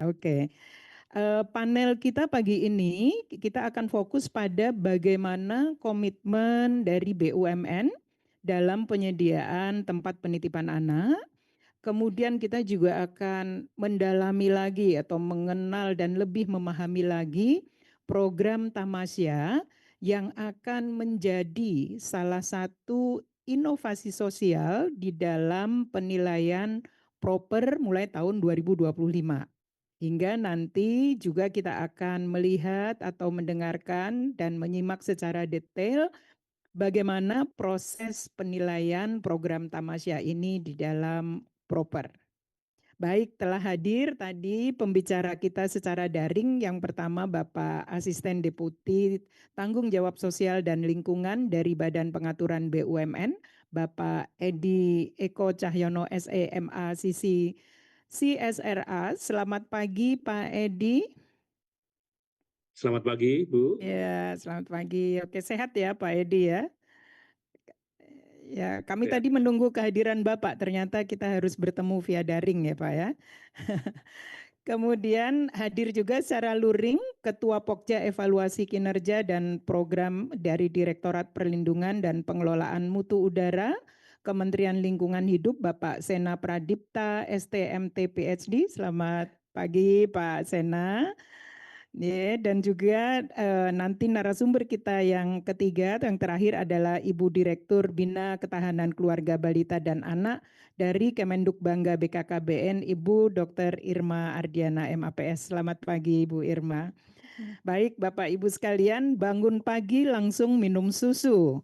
Oke. Panel kita pagi ini, kita akan fokus pada bagaimana komitmen dari BUMN dalam penyediaan tempat penitipan anak. Kemudian kita juga akan mendalami lagi atau mengenal dan lebih memahami lagi program Tamasya yang akan menjadi salah satu inovasi sosial di dalam penilaian proper mulai tahun 2025. Hingga nanti juga kita akan melihat atau mendengarkan dan menyimak secara detail bagaimana proses penilaian program Tamasya ini di dalam proper. Baik, telah hadir tadi pembicara kita secara daring. Yang pertama Bapak Asisten Deputi Tanggung Jawab Sosial dan Lingkungan dari Badan Pengaturan BUMN, Bapak Edi Eko Cahyono SEMA Sisi CSRA. Selamat pagi Pak Edi. Selamat pagi, Bu. Ya, selamat pagi. Oke, sehat ya Pak Edi ya. Ya, kami Ya, tadi menunggu kehadiran Bapak, ternyata kita harus bertemu via daring ya Pak ya. Kemudian hadir juga secara luring Ketua Pokja Evaluasi Kinerja dan Program dari Direktorat Perlindungan dan Pengelolaan Mutu Udara Kementerian Lingkungan Hidup Bapak Sena Pradipta STMT PhD. Selamat pagi Pak Sena. Ya, dan juga nanti narasumber kita yang ketiga atau yang terakhir adalah Ibu Direktur Bina Ketahanan Keluarga Balita dan Anak dari Kemenduk Bangga BKKBN, Ibu Dr. Irma Ardiana MAPS. Selamat pagi Ibu Irma. Baik Bapak Ibu sekalian, bangun pagi langsung minum susu.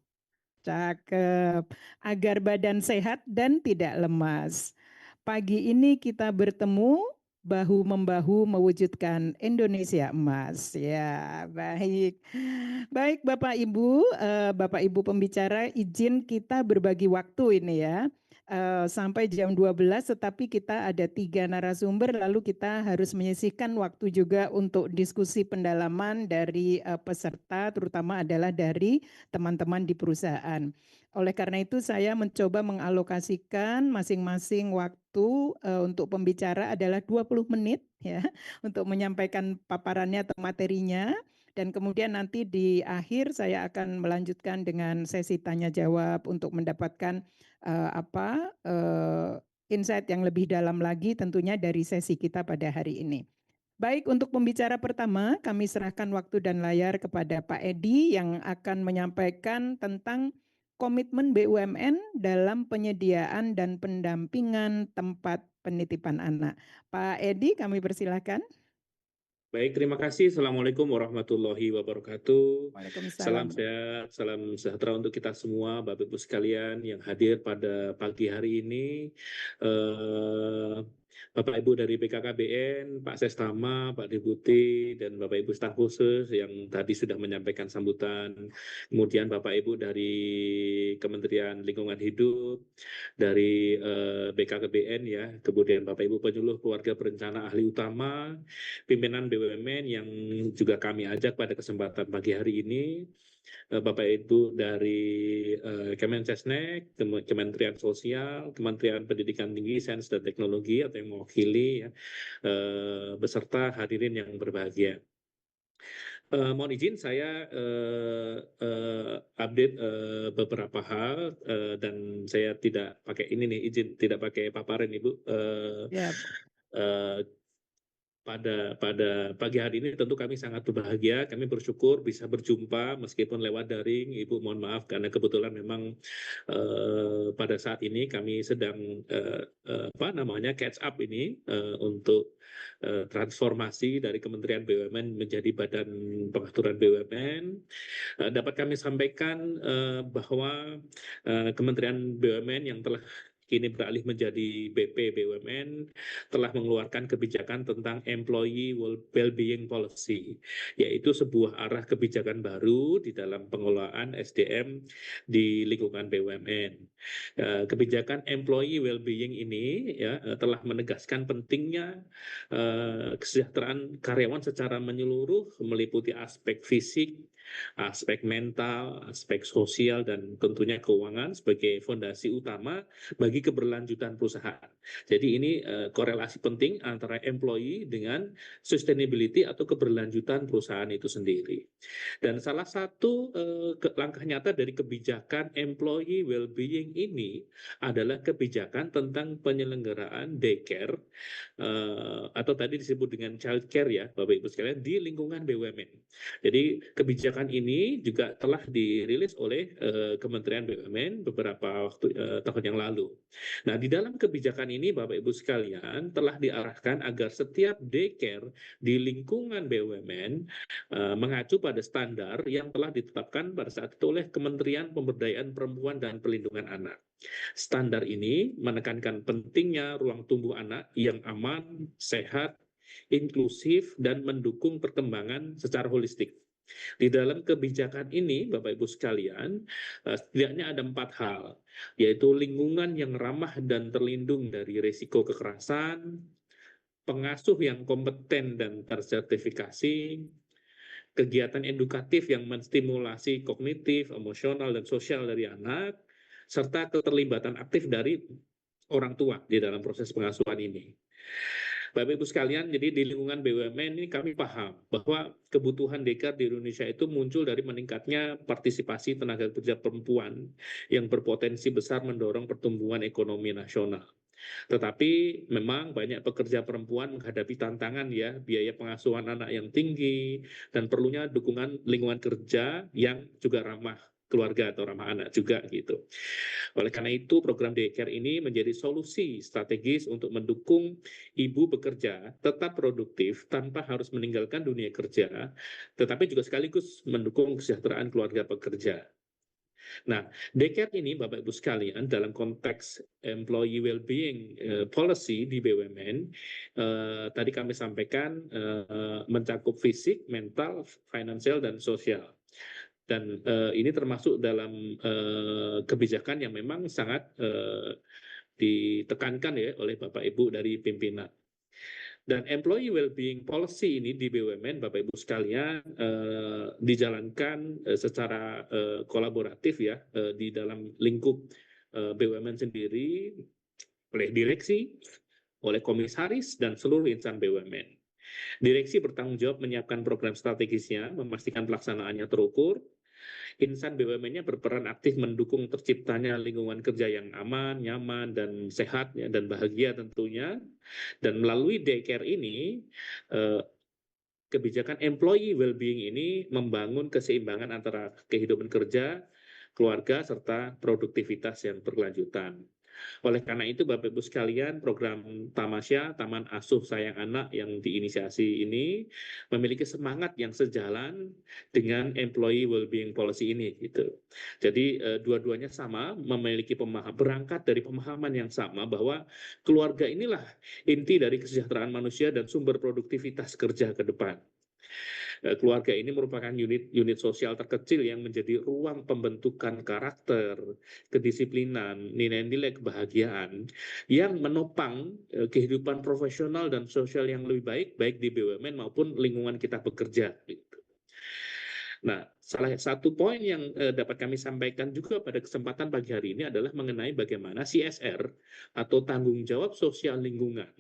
Cakep. Agar badan sehat dan tidak lemas. Pagi ini kita bertemu bahu-membahu mewujudkan Indonesia emas. Ya, baik. Baik Bapak Ibu pembicara, izin kita berbagi waktu ini ya. Sampai jam 12, tetapi kita ada 3 narasumber, lalu kita harus menyisihkan waktu juga untuk diskusi pendalaman dari peserta, terutama adalah dari teman-teman di perusahaan. Oleh karena itu saya mencoba mengalokasikan masing-masing waktu untuk pembicara adalah 20 menit ya untuk menyampaikan paparannya atau materinya, dan kemudian nanti di akhir saya akan melanjutkan dengan sesi tanya jawab untuk mendapatkan insight yang lebih dalam lagi tentunya dari sesi kita pada hari ini. Baik, untuk pembicara pertama, kami serahkan waktu dan layar kepada Pak Edi yang akan menyampaikan tentang komitmen BUMN dalam penyediaan dan pendampingan tempat penitipan anak. Pak Edi, kami persilahkan. baik, terima kasih. Assalamualaikum warahmatullahi wabarakatuh. Waalaikumsalam. Salam sehat, salam sejahtera untuk kita semua, Bapak Ibu sekalian yang hadir pada pagi hari ini. Eh, Bapak Ibu dari BKKBN, Pak Sestama, Pak Deputi, dan Bapak Ibu staf khusus yang tadi sudah menyampaikan sambutan. Kemudian Bapak Ibu dari Kementerian Lingkungan Hidup, dari BKKBN ya, kemudian Bapak Ibu penyuluh keluarga berencana ahli utama, pimpinan BUMN yang juga kami ajak pada kesempatan pagi hari ini, Bapak Ibu dari Kemensesnek, Kementerian Sosial, Kementerian Pendidikan Tinggi, Sains dan Teknologi atau yang mewakili ya, beserta hadirin yang berbahagia. Mohon izin saya update beberapa hal dan saya tidak pakai ini nih, izin tidak pakai paparan Ibu. Ya, Eh, pada pagi hari ini tentu kami sangat berbahagia, kami bersyukur bisa berjumpa meskipun lewat daring. Ibu mohon maaf karena kebetulan memang pada saat ini kami sedang catch up ini untuk transformasi dari Kementerian BUMN menjadi Badan Pengaturan BUMN. Dapat kami sampaikan bahwa Kementerian BUMN yang telah kini beralih menjadi BP BUMN telah mengeluarkan kebijakan tentang Employee Well-being Policy, yaitu sebuah arah kebijakan baru di dalam pengelolaan SDM di lingkungan BUMN. Kebijakan Employee Well-being ini ya telah menegaskan pentingnya kesejahteraan karyawan secara menyeluruh, meliputi aspek fisik, aspek mental, aspek sosial, dan tentunya keuangan sebagai fondasi utama bagi keberlanjutan perusahaan. Jadi ini korelasi penting antara employee dengan sustainability atau keberlanjutan perusahaan itu sendiri. Dan salah satu langkah nyata dari kebijakan employee well-being ini adalah kebijakan tentang penyelenggaraan daycare atau tadi disebut dengan child care ya Bapak Ibu sekalian di lingkungan BUMN. Jadi kebijakan ini juga telah dirilis oleh Kementerian BUMN beberapa tahun yang lalu. Nah, di dalam kebijakan ini Bapak Ibu sekalian telah diarahkan agar setiap daycare di lingkungan BUMN mengacu pada standar yang telah ditetapkan pada saat itu oleh Kementerian Pemberdayaan Perempuan dan Perlindungan Anak. Standar ini menekankan pentingnya ruang tumbuh anak yang aman, sehat, inklusif, dan mendukung perkembangan secara holistik. Di dalam kebijakan ini, Bapak Ibu sekalian, setidaknya ada 4 hal, yaitu lingkungan yang ramah dan terlindung dari risiko kekerasan, pengasuh yang kompeten dan tersertifikasi, kegiatan edukatif yang menstimulasi kognitif, emosional, dan sosial dari anak, serta keterlibatan aktif dari orang tua di dalam proses pengasuhan ini. Bapak Ibu sekalian, jadi di lingkungan BUMN ini kami paham bahwa kebutuhan daycare di Indonesia itu muncul dari meningkatnya partisipasi tenaga kerja perempuan yang berpotensi besar mendorong pertumbuhan ekonomi nasional. Tetapi memang banyak pekerja perempuan menghadapi tantangan ya, biaya pengasuhan anak yang tinggi, dan perlunya dukungan lingkungan kerja yang juga ramah keluarga atau ramah anak juga gitu. Oleh karena itu, program daycare ini menjadi solusi strategis untuk mendukung ibu bekerja tetap produktif tanpa harus meninggalkan dunia kerja, tetapi juga sekaligus mendukung kesejahteraan keluarga pekerja. Nah, daycare ini Bapak Ibu sekalian dalam konteks employee well-being policy di BUMN, tadi kami sampaikan mencakup fisik, mental, finansial, dan sosial. Dan ini termasuk dalam kebijakan yang memang sangat ditekankan ya oleh Bapak Ibu dari pimpinan. Dan employee well-being policy ini di BUMN, Bapak Ibu sekalian, dijalankan secara kolaboratif ya di dalam lingkup BUMN sendiri, oleh direksi, oleh komisaris, dan seluruh insan BUMN. Direksi bertanggung jawab menyiapkan program strategisnya, memastikan pelaksanaannya terukur. Insan BUMN-nya berperan aktif mendukung terciptanya lingkungan kerja yang aman, nyaman, dan sehat, ya, dan bahagia tentunya. Dan melalui daycare ini, kebijakan employee well-being ini membangun keseimbangan antara kehidupan kerja, keluarga, serta produktivitas yang berkelanjutan. Oleh karena itu, Bapak Ibu sekalian, program Tamasya, Taman Asuh Sayang Anak yang diinisiasi ini memiliki semangat yang sejalan dengan employee well-being policy ini. Gitu. Jadi dua-duanya sama, memiliki berangkat dari pemahaman yang sama bahwa keluarga inilah inti dari kesejahteraan manusia dan sumber produktivitas kerja ke depan. Keluarga ini merupakan unit sosial terkecil yang menjadi ruang pembentukan karakter, kedisiplinan, nilai-nilai kebahagiaan yang menopang kehidupan profesional dan sosial yang lebih baik di BUMN maupun lingkungan kita bekerja. Nah, salah satu poin yang dapat kami sampaikan juga pada kesempatan pagi hari ini adalah mengenai bagaimana CSR atau tanggung jawab sosial lingkungan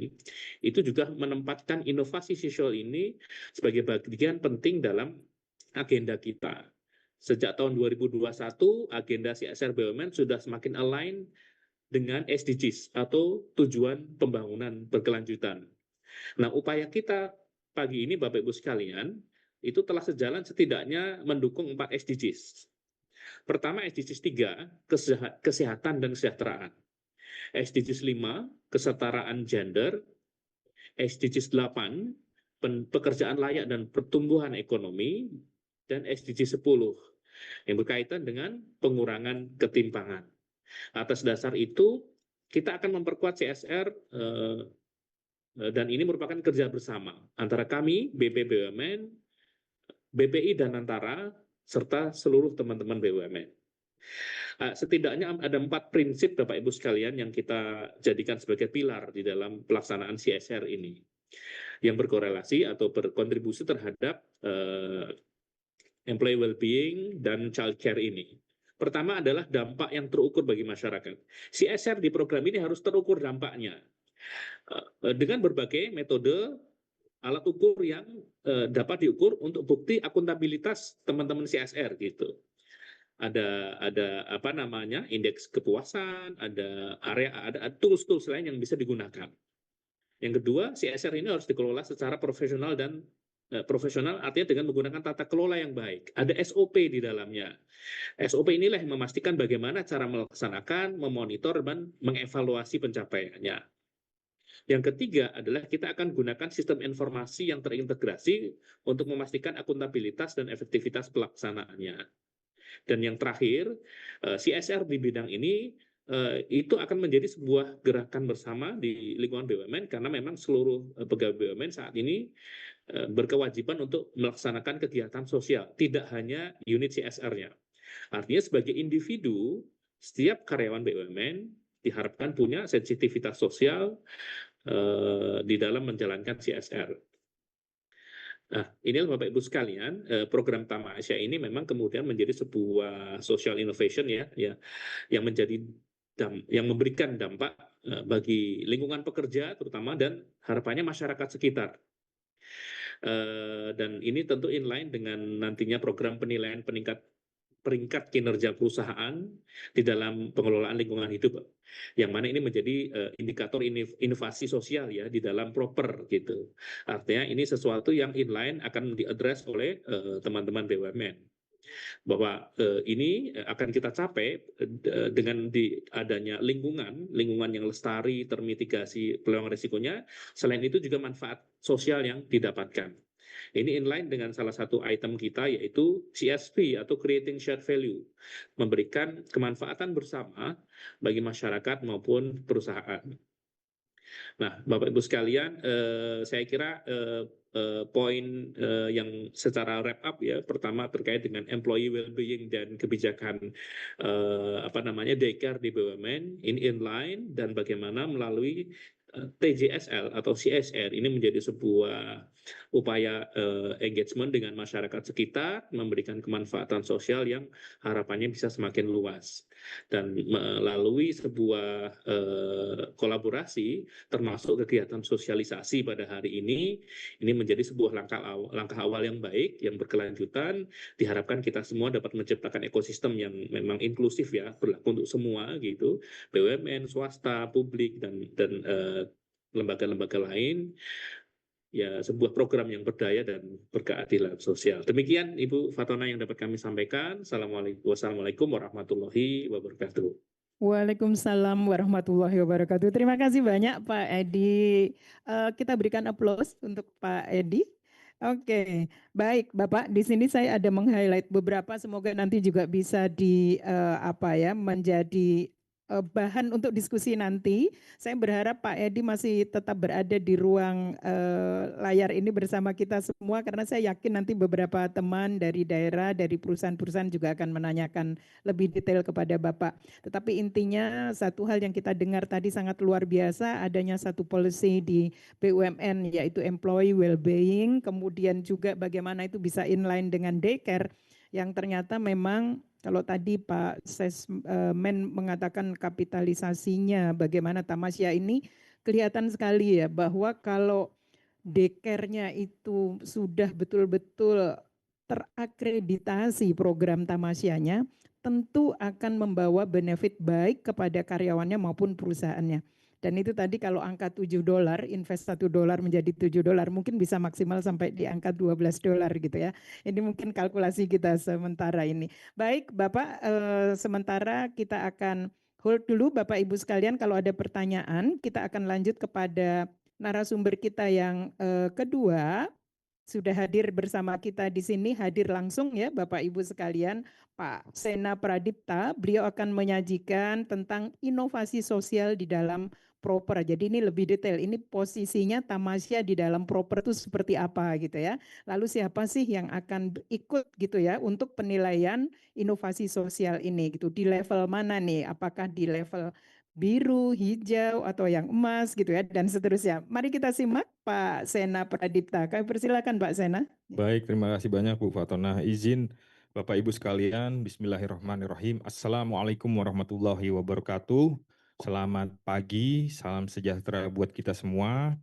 itu juga menempatkan inovasi sosial ini sebagai bagian penting dalam agenda kita. Sejak tahun 2021, agenda CSR BUMN sudah semakin align dengan SDGs atau tujuan pembangunan berkelanjutan. Nah, upaya kita pagi ini Bapak Ibu sekalian, itu telah sejalan setidaknya mendukung 4 SDGs. Pertama, SDGs 3, kesehatan dan kesejahteraan. SDGs 5, kesetaraan gender. SDGs 8, pekerjaan layak dan pertumbuhan ekonomi. Dan SDGs 10, yang berkaitan dengan pengurangan ketimpangan. Atas dasar itu, kita akan memperkuat CSR dan ini merupakan kerja bersama antara kami, BPBUMN, BPI dan Antara, serta seluruh teman-teman BUMN. Setidaknya ada 4 prinsip Bapak Ibu sekalian yang kita jadikan sebagai pilar di dalam pelaksanaan CSR ini, yang berkorelasi atau berkontribusi terhadap employee well-being, dan child care ini. Pertama adalah dampak yang terukur bagi masyarakat. CSR di program ini harus terukur dampaknya dengan berbagai metode alat ukur yang dapat diukur untuk bukti akuntabilitas teman-teman CSR gitu. Ada apa namanya indeks kepuasan, ada area, ada tools-tools lain yang bisa digunakan. Yang kedua, CSR ini harus dikelola secara profesional dan profesional artinya dengan menggunakan tata kelola yang baik. Ada SOP di dalamnya. SOP inilah yang memastikan bagaimana cara melaksanakan, memonitor, dan mengevaluasi pencapaiannya. Yang ketiga adalah kita akan gunakan sistem informasi yang terintegrasi untuk memastikan akuntabilitas dan efektivitas pelaksanaannya. Dan yang terakhir, CSR di bidang ini itu akan menjadi sebuah gerakan bersama di lingkungan BUMN karena memang seluruh pegawai BUMN saat ini berkewajiban untuk melaksanakan kegiatan sosial, tidak hanya unit CSR-nya. Artinya sebagai individu, setiap karyawan BUMN diharapkan punya sensitivitas sosial di dalam menjalankan CSR. Nah, inilah Bapak Ibu sekalian, program Tamasya ini memang kemudian menjadi sebuah social innovation ya, yang memberikan dampak bagi lingkungan pekerja terutama dan harapannya masyarakat sekitar. Dan ini tentu inline dengan nantinya program penilaian peringkat kinerja perusahaan di dalam pengelolaan lingkungan hidup, yang mana ini menjadi indikator inovasi sosial ya di dalam proper gitu. Artinya ini sesuatu yang inline akan diadres oleh teman-teman BUMN, bahwa ini akan kita capai dengan adanya lingkungan yang lestari, termitigasi peluang risikonya. Selain itu juga manfaat sosial yang didapatkan. Ini inline dengan salah satu item kita yaitu CSV atau Creating Shared Value, memberikan kemanfaatan bersama bagi masyarakat maupun perusahaan. Nah, Bapak Ibu sekalian, saya kira poin yang secara wrap up ya, pertama terkait dengan employee well-being dan kebijakan daycare di BUMN ini inline, dan bagaimana melalui TJSL atau CSR ini menjadi sebuah upaya engagement dengan masyarakat sekitar, memberikan kemanfaatan sosial yang harapannya bisa semakin luas, dan melalui sebuah kolaborasi termasuk kegiatan sosialisasi pada hari ini menjadi sebuah langkah awal yang baik, yang berkelanjutan. Diharapkan kita semua dapat menciptakan ekosistem yang memang inklusif ya, berlaku untuk semua gitu, BUMN, swasta, publik, dan lembaga-lembaga lain. Ya, sebuah program yang berdaya dan berkeadilan sosial. Demikian Ibu Fatona yang dapat kami sampaikan. Wassalamualaikum warahmatullahi wabarakatuh. Waalaikumsalam warahmatullahi wabarakatuh. Terima kasih banyak Pak Edi. Kita berikan aplaus untuk Pak Edi. Oke, baik Bapak. Di sini saya ada meng-highlight beberapa. Semoga nanti juga bisa menjadi bahan untuk diskusi nanti. Saya berharap Pak Edi masih tetap berada di ruang layar ini bersama kita semua, karena saya yakin nanti beberapa teman dari daerah, dari perusahaan-perusahaan juga akan menanyakan lebih detail kepada Bapak. Tetapi intinya satu hal yang kita dengar tadi sangat luar biasa, adanya satu policy di BUMN yaitu employee well-being, kemudian juga bagaimana itu bisa inline dengan daycare yang ternyata memang kalau tadi Pak Sesmen mengatakan kapitalisasinya bagaimana Tamasya ini kelihatan sekali ya, bahwa kalau daycare-nya itu sudah betul-betul terakreditasi program Tamasyanya, tentu akan membawa benefit baik kepada karyawannya maupun perusahaannya. Dan itu tadi kalau angka $7, invest $1 menjadi $7, mungkin bisa maksimal sampai di angka $12 gitu ya. Ini mungkin kalkulasi kita sementara ini. Baik Bapak, sementara kita akan hold dulu Bapak Ibu sekalian. Kalau ada pertanyaan, kita akan lanjut kepada narasumber kita yang kedua. Sudah hadir bersama kita di sini, hadir langsung ya Bapak Ibu sekalian, Pak Sena Pradipta. Beliau akan menyajikan tentang inovasi sosial di dalam proper. Jadi ini lebih detail, ini posisinya Tamasya di dalam proper itu seperti apa gitu ya. Lalu siapa sih yang akan ikut gitu ya untuk penilaian inovasi sosial ini gitu. Di level mana nih? Apakah di level biru, hijau, atau yang emas gitu ya, dan seterusnya. Mari kita simak Pak Sena Pradipta. Kami persilakan Pak Sena. Baik, terima kasih banyak Bu Fatona. Izin Bapak Ibu sekalian, Bismillahirrahmanirrahim. Assalamualaikum warahmatullahi wabarakatuh. Selamat pagi, salam sejahtera buat kita semua.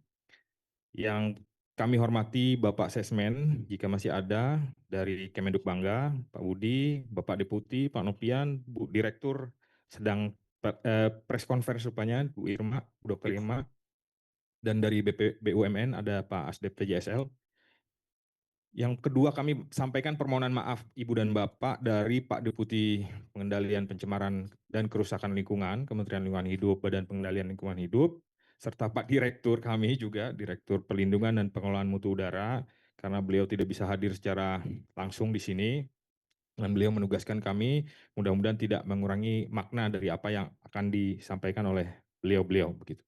Yang kami hormati Bapak Sesmen, jika masih ada, dari Kemenduk Bangga, Pak Budi, Bapak Deputi, Pak Nopian, Bu Direktur, sedang press conference rupanya, Bu Irma, Bu Dr. Irma, dan dari BUMN ada Pak Asdep TJSL. Yang kedua, kami sampaikan permohonan maaf Ibu dan Bapak dari Pak Deputi Pengendalian Pencemaran dan Kerusakan Lingkungan, Kementerian Lingkungan Hidup, Badan Pengendalian Lingkungan Hidup, serta Pak Direktur kami juga, Direktur Perlindungan dan Pengelolaan Mutu Udara, karena beliau tidak bisa hadir secara langsung di sini, dan beliau menugaskan kami, mudah-mudahan tidak mengurangi makna dari apa yang akan disampaikan oleh beliau-beliau begitu.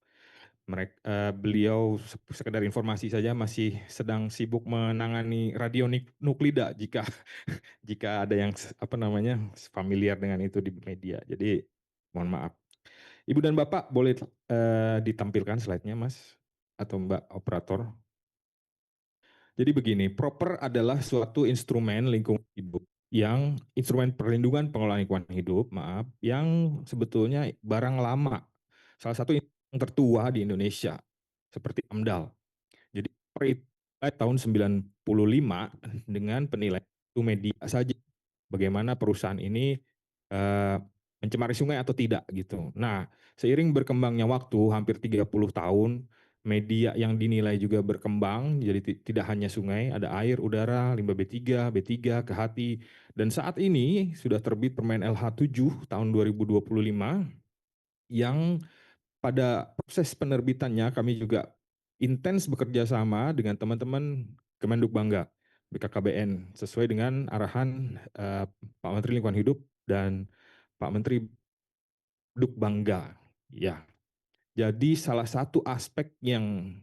Beliau sekedar informasi saja masih sedang sibuk menangani radionuklida jika jika ada yang familiar dengan itu di media. Jadi mohon maaf. Ibu dan Bapak boleh ditampilkan slide-nya Mas atau Mbak operator. Jadi begini, proper adalah suatu instrumen lingkungan hidup instrumen perlindungan pengelolaan lingkungan hidup, yang sebetulnya barang lama. Salah satu yang tertua di Indonesia seperti AMDAL. Jadi tahun 95 dengan penilaian itu media saja bagaimana perusahaan ini mencemari sungai atau tidak gitu. Nah, seiring berkembangnya waktu hampir 30 tahun, media yang dinilai juga berkembang, jadi tidak hanya sungai, ada air, udara, limbah B3, kehati, dan saat ini sudah terbit Permen LH 7 tahun 2025 yang pada proses penerbitannya kami juga intens bekerja sama dengan teman-teman Kemenduk Bangga, BKKBN, sesuai dengan arahan Pak Menteri Lingkungan Hidup dan Pak Menteri Duk Bangga. Ya, jadi salah satu aspek yang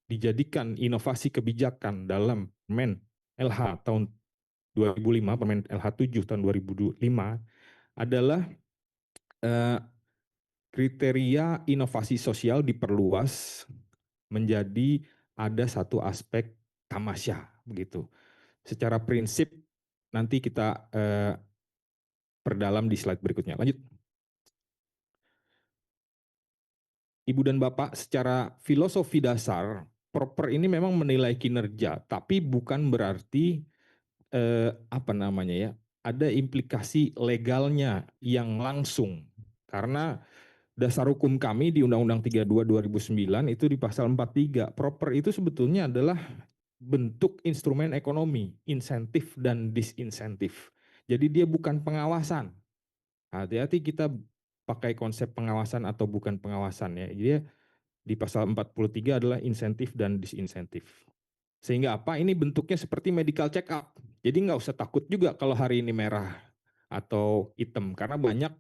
dijadikan inovasi kebijakan dalam Permen LH tahun 2005, Permen LH 7 tahun 2005 adalah kriteria inovasi sosial diperluas menjadi ada satu aspek tamasya begitu. Secara prinsip nanti kita perdalam di slide berikutnya. Lanjut. Ibu dan Bapak, secara filosofi dasar, proper ini memang menilai kinerja, tapi bukan berarti ada implikasi legalnya yang langsung. Karena dasar hukum kami di Undang-Undang 32 2009 itu di pasal 43, proper itu sebetulnya adalah bentuk instrumen ekonomi, insentif dan disinsentif. Jadi dia bukan pengawasan. Hati-hati kita pakai konsep pengawasan atau bukan pengawasan ya. Dia di pasal 43 adalah insentif dan disinsentif. Sehingga apa? Ini bentuknya seperti medical check up. Jadi nggak usah takut juga kalau hari ini merah atau hitam. Karena banyak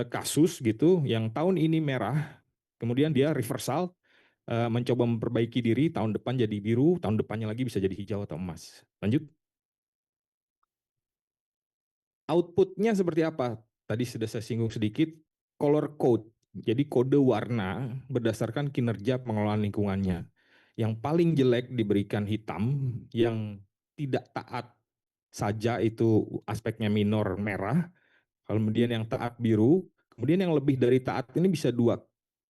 kasus gitu yang tahun ini merah, kemudian dia reversal, mencoba memperbaiki diri, tahun depan jadi biru, tahun depannya lagi bisa jadi hijau atau emas. Lanjut. Outputnya seperti apa? Tadi sudah saya singgung sedikit, color code. Jadi kode warna berdasarkan kinerja pengelolaan lingkungannya. Yang paling jelek diberikan hitam, yang tidak taat saja itu aspeknya minor merah, kemudian yang taat biru, kemudian yang lebih dari taat ini bisa dua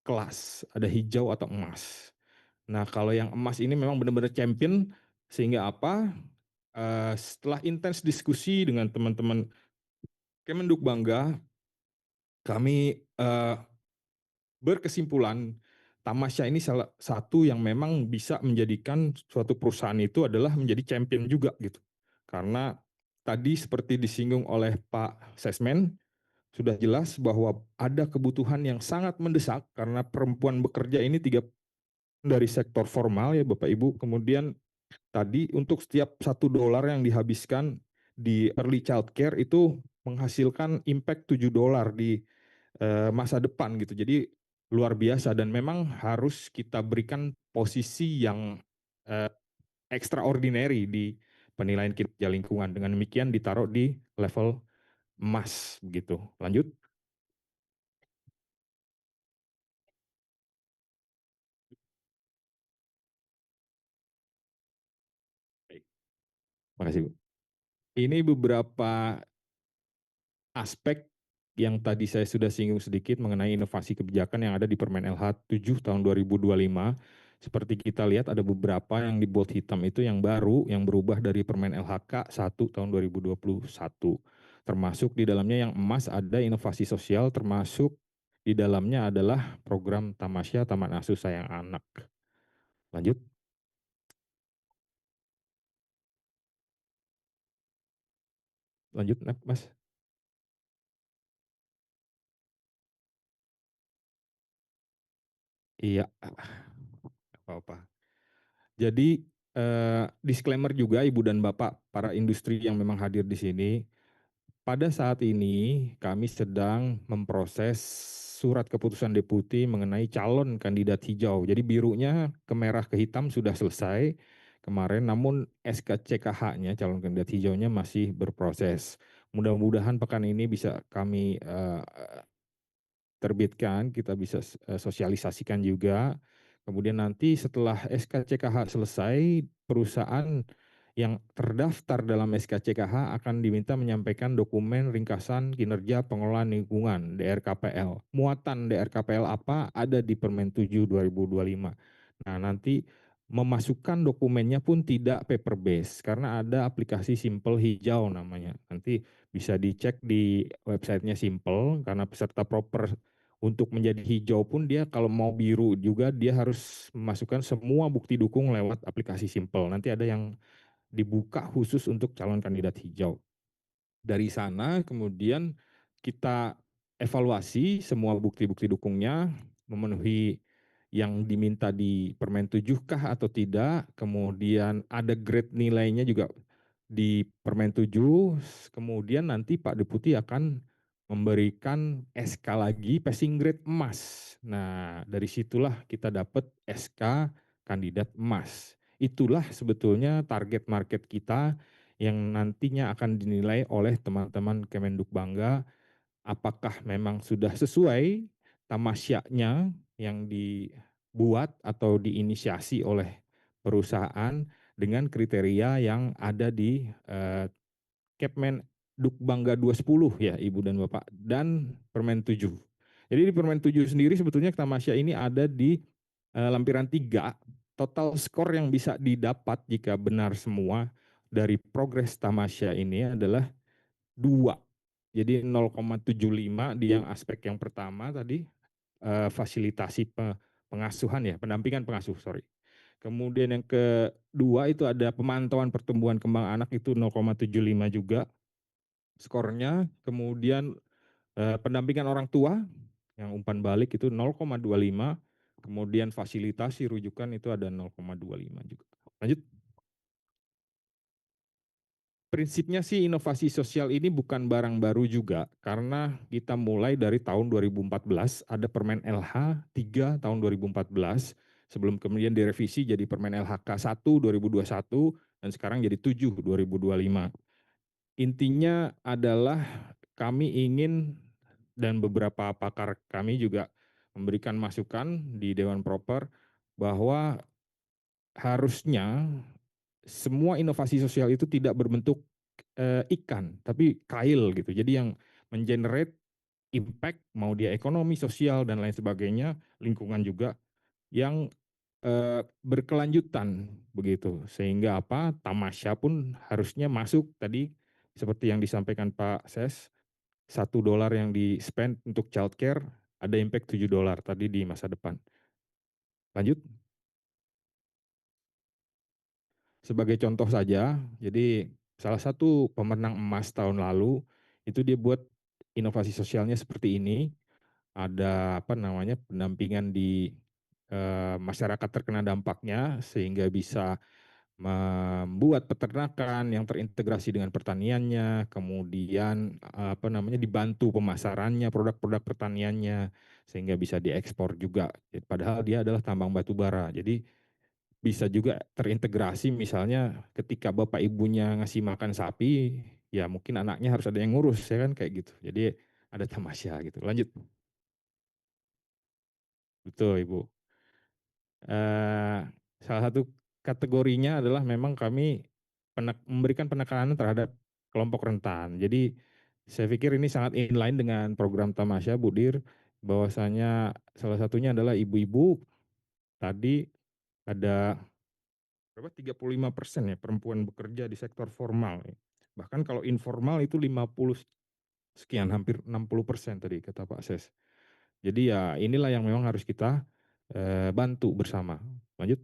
kelas, ada hijau atau emas. Nah kalau yang emas ini memang benar-benar champion, sehingga apa? Setelah intens diskusi dengan teman-teman Kemenduk Bangga, kami berkesimpulan Tamasya ini salah satu yang memang bisa menjadikan suatu perusahaan itu adalah menjadi champion juga gitu. Karena tadi seperti disinggung oleh Pak Sesmen, sudah jelas bahwa ada kebutuhan yang sangat mendesak karena perempuan bekerja ini dari sektor formal ya Bapak Ibu, kemudian tadi untuk setiap $1 yang dihabiskan di early child care itu menghasilkan impact $7 di masa depan gitu. Jadi luar biasa dan memang harus kita berikan posisi yang extraordinary di penilaian kinerja lingkungan. Dengan demikian ditaruh di level emas begitu. Lanjut. Makasih Bu. Ini beberapa aspek yang tadi saya sudah singgung sedikit mengenai inovasi kebijakan yang ada di Permen LH 7 tahun 2025. Seperti kita lihat ada beberapa yang di bold hitam itu yang baru, yang berubah dari Permen LHK 1 tahun 2021. Termasuk di dalamnya yang emas ada inovasi sosial, termasuk di dalamnya adalah program Tamasya Taman Asuh Sayang Anak. Lanjut. Lanjut, Mas. Iya, apa-apa. Jadi disclaimer juga Ibu dan Bapak para industri yang memang hadir di sini. Pada saat ini kami sedang memproses surat keputusan deputi mengenai calon kandidat hijau. Jadi birunya ke merah ke hitam sudah selesai kemarin, namun SKCKH-nya calon kandidat hijaunya masih berproses. Mudah-mudahan pekan ini bisa kami terbitkan, kita bisa sosialisasikan juga. Kemudian nanti setelah SKCKH selesai, perusahaan yang terdaftar dalam SKCKH akan diminta menyampaikan dokumen ringkasan kinerja pengelolaan lingkungan DRKPL. Muatan DRKPL apa ada di Permen 7 2025. Nah, nanti memasukkan dokumennya pun tidak paper base karena ada aplikasi Simple Hijau namanya. Nanti bisa dicek di websitenya Simple karena peserta proper untuk menjadi hijau pun dia kalau mau biru juga dia harus memasukkan semua bukti dukung lewat aplikasi Simple. Nanti ada yang dibuka khusus untuk calon kandidat hijau. Dari sana kemudian kita evaluasi semua bukti-bukti dukungnya memenuhi yang diminta di Permen 7 kah atau tidak, kemudian ada grade nilainya juga di Permen 7, kemudian nanti Pak Deputi akan memberikan SK lagi passing grade emas. Nah, dari situlah kita dapat SK kandidat emas. Itulah sebetulnya target market kita yang nantinya akan dinilai oleh teman-teman Kemenduk Bangga apakah memang sudah sesuai tamasyaknya yang dibuat atau diinisiasi oleh perusahaan dengan kriteria yang ada di Kepmen Dukbangga 210 ya Ibu dan Bapak dan Permen 7. Jadi di Permen 7 sendiri sebetulnya tamasya ini ada di lampiran 3. Total skor yang bisa didapat jika benar semua dari progres tamasya ini adalah 2. Jadi 0,75 di yang aspek yang pertama tadi fasilitasi pengasuhan ya, pendampingan pengasuh, sorry. Kemudian yang kedua itu ada pemantauan pertumbuhan kembang anak itu 0,75 juga skornya. Kemudian pendampingan orang tua yang umpan balik itu 0,25. Kemudian fasilitasi rujukan itu ada 0,25 juga. Lanjut. Prinsipnya sih inovasi sosial ini bukan barang baru juga karena kita mulai dari tahun 2014 ada Permen LH 3 tahun 2014 sebelum kemudian direvisi jadi Permen LHK 1 2021 dan sekarang jadi 7 2025. Intinya adalah kami ingin dan beberapa pakar kami juga memberikan masukan di Dewan Proper bahwa harusnya semua inovasi sosial itu tidak berbentuk ikan, tapi kail gitu. Jadi yang mengenerate impact, mau dia ekonomi, sosial, dan lain sebagainya, lingkungan juga, yang berkelanjutan begitu. Sehingga apa, tamasya pun harusnya masuk tadi, seperti yang disampaikan Pak Ses, $1 yang di spend untuk childcare, ada impact $7 tadi di masa depan. Lanjut. Sebagai contoh saja, jadi salah satu pemenang emas tahun lalu itu dia buat inovasi sosialnya seperti ini. Ada apa namanya pendampingan di masyarakat terkena dampaknya sehingga bisa membuat peternakan yang terintegrasi dengan pertaniannya, kemudian apa namanya dibantu pemasarannya, produk-produk pertaniannya sehingga bisa diekspor juga. Padahal dia adalah tambang batu bara. Jadi bisa juga terintegrasi misalnya ketika bapak ibunya ngasih makan sapi, ya mungkin anaknya harus ada yang ngurus ya kan kayak gitu. Jadi ada tamasya gitu. Lanjut. Betul Ibu. Salah satu kategorinya adalah memang kami memberikan penekanan terhadap kelompok rentan. Jadi saya pikir ini sangat inline dengan program Tamasya, Bu Dir, bahwasanya salah satunya adalah ibu-ibu. Tadi ada berapa 35% ya perempuan bekerja di sektor formal. Bahkan kalau informal itu 50 sekian, hampir 60% tadi kata Pak Ses. Jadi ya inilah yang memang harus kita bantu bersama. Lanjut.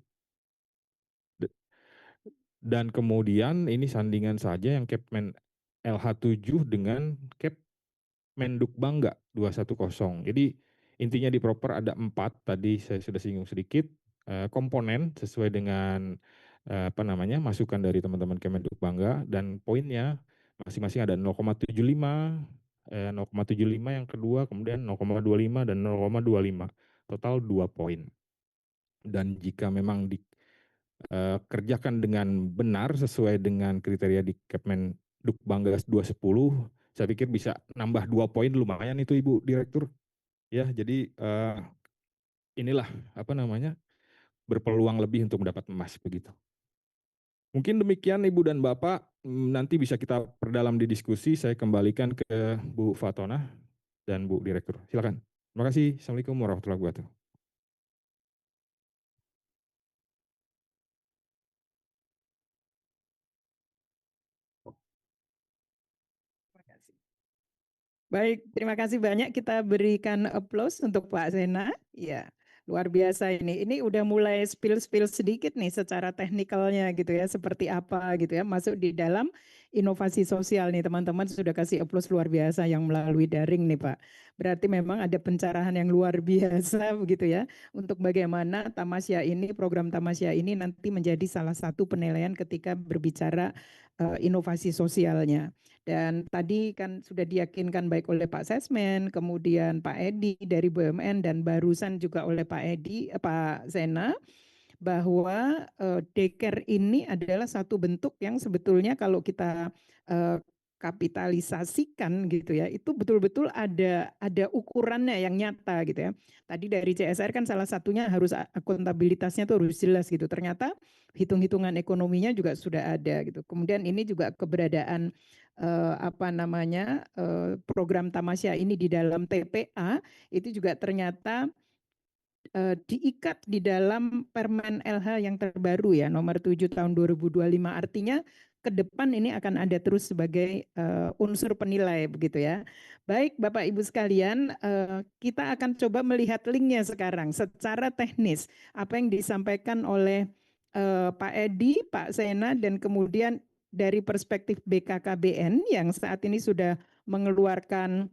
Dan kemudian ini sandingan saja yang Kepmen LH7 dengan Kepmenduk Bangga 210. Jadi intinya di proper ada 4, tadi saya sudah singgung sedikit, komponen sesuai dengan masukan dari teman-teman Kemenduk Bangga, dan poinnya masing-masing ada 0,75, 0,75 yang kedua, kemudian 0,25 dan 0,25. Total 2 poin. Dan jika memang kerjakan dengan benar sesuai dengan kriteria di Kepmenduk Bangga 210, saya pikir bisa nambah 2 poin, lumayan itu Ibu Direktur. Ya, jadi inilah berpeluang lebih untuk mendapat emas begitu. Mungkin demikian Ibu dan Bapak, nanti bisa kita perdalam di diskusi. Saya kembalikan ke Bu Fatona dan Bu Direktur. Silakan. Terima kasih. Assalamualaikum warahmatullahi wabarakatuh. Baik, terima kasih banyak. Kita berikan applause untuk Pak Sena. Ya, luar biasa ini. Ini udah mulai spill sedikit nih secara teknikalnya gitu ya, seperti apa gitu ya, masuk di dalam inovasi sosial nih teman-teman, sudah kasih applause luar biasa yang melalui daring nih Pak. Berarti memang ada pencerahan yang luar biasa begitu ya, untuk bagaimana Tamasya ini, program Tamasya ini nanti menjadi salah satu penilaian ketika berbicara inovasi sosialnya. Dan tadi kan sudah diyakinkan baik oleh Pak Sesmen, kemudian Pak Edi dari BUMN, dan barusan juga oleh Pak Sena, bahwa Deker ini adalah satu bentuk yang sebetulnya kalau kita kapitalisasikan gitu ya, itu betul-betul ada ukurannya yang nyata gitu ya. Tadi dari CSR kan salah satunya harus akuntabilitasnya tuh harus jelas gitu. Ternyata hitung-hitungan ekonominya juga sudah ada gitu. Kemudian ini juga keberadaan program Tamasya ini di dalam TPA itu juga ternyata diikat di dalam Permen LH yang terbaru ya, nomor 7 tahun 2025. Artinya ke depan ini akan ada terus sebagai unsur penilai begitu ya. Baik Bapak Ibu sekalian, kita akan coba melihat linknya sekarang secara teknis apa yang disampaikan oleh Pak Edi, Pak Sena, dan kemudian dari perspektif BKKBN yang saat ini sudah mengeluarkan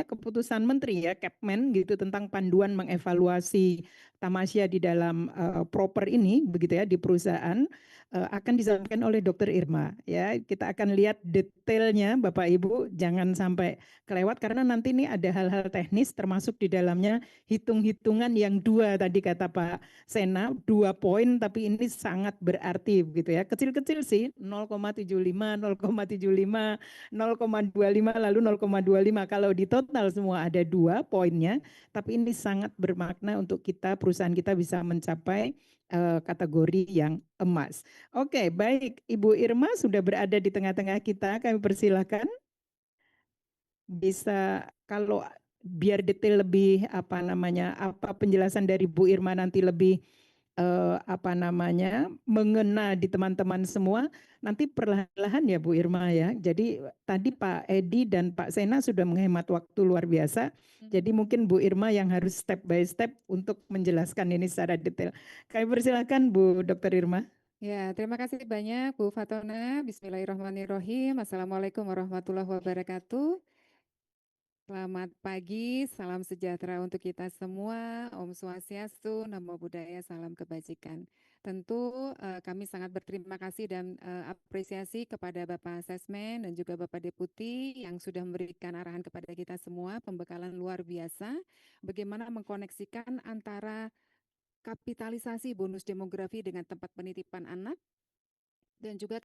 keputusan menteri ya, Kepmen gitu, tentang panduan mengevaluasi Tamasya di dalam proper ini begitu ya, di perusahaan, akan disampaikan oleh Dr. Irma ya. Kita akan lihat detailnya Bapak Ibu, jangan sampai kelewat karena nanti ini ada hal-hal teknis termasuk di dalamnya hitung-hitungan yang 2 tadi kata Pak Sena, 2 poin tapi ini sangat berarti begitu ya. Kecil-kecil sih, 0,75, 0,75, 0,25 lalu 0,25. Kalau di total semua ada 2 poinnya, tapi ini sangat bermakna untuk kita, perusahaan kita bisa mencapai kategori yang emas. Oke, baik. Ibu Irma sudah berada di tengah-tengah kita. Kami persilahkan. Bisa kalau biar detail lebih apa penjelasan dari Bu Irma nanti lebih mengena di teman-teman semua, nanti perlahan-lahan ya Bu Irma ya. Jadi tadi Pak Edi dan Pak Sena sudah menghemat waktu luar biasa. Jadi mungkin Bu Irma yang harus step by step untuk menjelaskan ini secara detail. Kami persilakan Bu Dr. Irma. Ya, terima kasih banyak Bu Fatona. Bismillahirrahmanirrahim. Assalamualaikum warahmatullahi wabarakatuh. Selamat pagi, salam sejahtera untuk kita semua. Om Swastiastu, Namo Buddhaya, salam kebajikan. Tentu kami sangat berterima kasih dan apresiasi kepada Bapak Sesmen dan juga Bapak Deputi yang sudah memberikan arahan kepada kita semua, pembekalan luar biasa, bagaimana mengkoneksikan antara kapitalisasi bonus demografi dengan tempat penitipan anak, dan juga